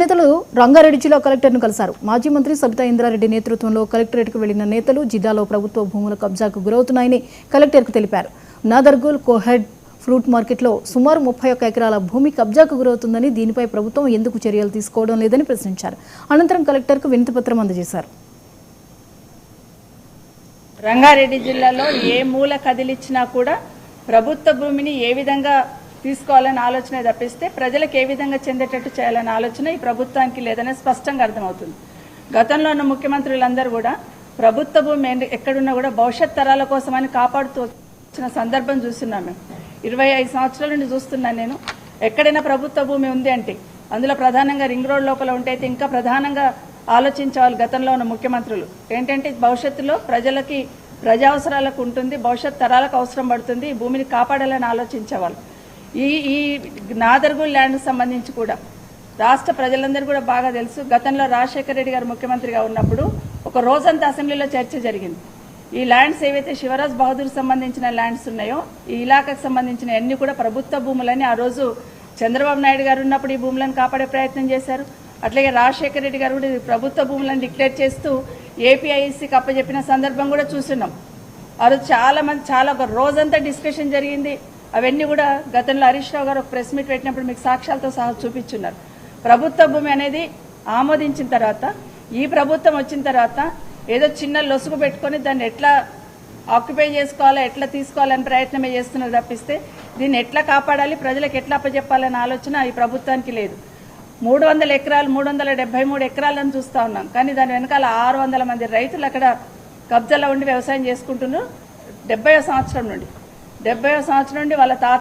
నేతలు రంగారెడ్డి జిల్లా కలెక్టర్ను కలిశారు. మాజీ మంత్రి సబితా ఇంద్రారెడ్డి నేతృత్వంలో కలెక్టరేట్కు వెళ్లిన నేతలు జిల్లాలో ప్రభుత్వ భూముల కబ్జాకు గురవుతున్నాయని కలెక్టర్కు తెలిపారు. నాదర్గూల్ కోహెడ్ ఫ్రూట్ మార్కెట్లో సుమారు 31 ఎకరాల భూమి కబ్జాకు గురవుతుందని, దీనిపై ప్రభుత్వం ఎందుకు చర్యలు తీసుకోవడం లేదని ప్రశ్నించారు. అనంతరం కలెక్టర్కు వినతిపత్రం అందజేశారు. రంగారెడ్డి జిల్లాలో ఏ మూల కదిలిచ్చినా కూడా ప్రభుత్వ భూమిని ఏ విధంగా తీసుకోవాలని ఆలోచన తప్పిస్తే ప్రజలకు ఏ విధంగా చెందేటట్టు చేయాలనే ఆలోచన ఈ ప్రభుత్వానికి లేదనే స్పష్టంగా అర్థమవుతుంది. గతంలో ఉన్న ముఖ్యమంత్రులందరూ కూడా ప్రభుత్వ భూమి ఎక్కడున్నా కూడా భవిష్యత్ తరాల కోసమని కాపాడుతూ వచ్చిన సందర్భం చూస్తున్నాం. మేము 25 సంవత్సరాల నుండి చూస్తున్నాను. నేను ఎక్కడైనా ప్రభుత్వ భూమి ఉంది అంటే అందులో ప్రధానంగా రింగ్ రోడ్ లోపల ఉంటే అయితే ఇంకా ప్రధానంగా ఆలోచించేవాళ్ళు గతంలో ఉన్న ముఖ్యమంత్రులు. ఏంటంటే భవిష్యత్తులో ప్రజలకి ప్రజావసరాలకు ఉంటుంది, భవిష్యత్ తరాలకు అవసరం పడుతుంది, ఈ భూమిని కాపాడాలని ఆలోచించేవాళ్ళు. ఈ నాదర్గూల్ ల్యాండ్కి సంబంధించి కూడా రాష్ట్ర ప్రజలందరూ కూడా బాగా తెలుసు. గతంలో రాజశేఖర రెడ్డి గారు ముఖ్యమంత్రిగా ఉన్నప్పుడు ఒక రోజంతా అసెంబ్లీలో చర్చ జరిగింది. ఈ ల్యాండ్స్ ఏవైతే శివరాజ్ బహదూర్ సంబంధించిన ల్యాండ్స్ ఉన్నాయో ఈ ఇలాకాకు సంబంధించిన అన్ని కూడా ప్రభుత్వ భూములని ఆ రోజు చంద్రబాబు నాయుడు గారు ఉన్నప్పుడు ఈ భూములను కాపాడే ప్రయత్నం చేశారు. అట్లాగే రాజశేఖర రెడ్డి గారు కూడా ప్రభుత్వ భూములను డిక్లేర్ చేస్తూ ఏపీఐసీకి అప్పచెప్పిన సందర్భం కూడా చూస్తున్నాం. ఆ రోజు చాలా ఒక రోజంతా డిస్కషన్ జరిగింది. అవన్నీ కూడా గతంలో హరీష్ రావు గారు ఒక ప్రెస్ మీట్ పెట్టినప్పుడు మీకు సాక్ష్యాలతో సహా చూపించున్నారు. ప్రభుత్వ భూమి అనేది ఆమోదించిన తర్వాత ఈ ప్రభుత్వం వచ్చిన తర్వాత ఏదో చిన్న లొసుగు పెట్టుకొని దాన్ని ఎట్లా ఆక్యుపై చేసుకోవాలో ఎట్లా తీసుకోవాలని ప్రయత్నమే చేస్తున్నారు తప్పిస్తే దీన్ని ఎట్లా కాపాడాలి, ప్రజలకు ఎట్లా అప్పచెప్పాలనే ఆలోచన ఈ ప్రభుత్వానికి లేదు. 300 ఎకరాలు 373 ఎకరాలను చూస్తూ ఉన్నాం. కానీ దాని వెనకాల 600 మంది రైతులు అక్కడ కబ్జాలో ఉండి వ్యవసాయం చేసుకుంటున్నారు. 70వ సంవత్సరం నుండి వాళ్ళ తాత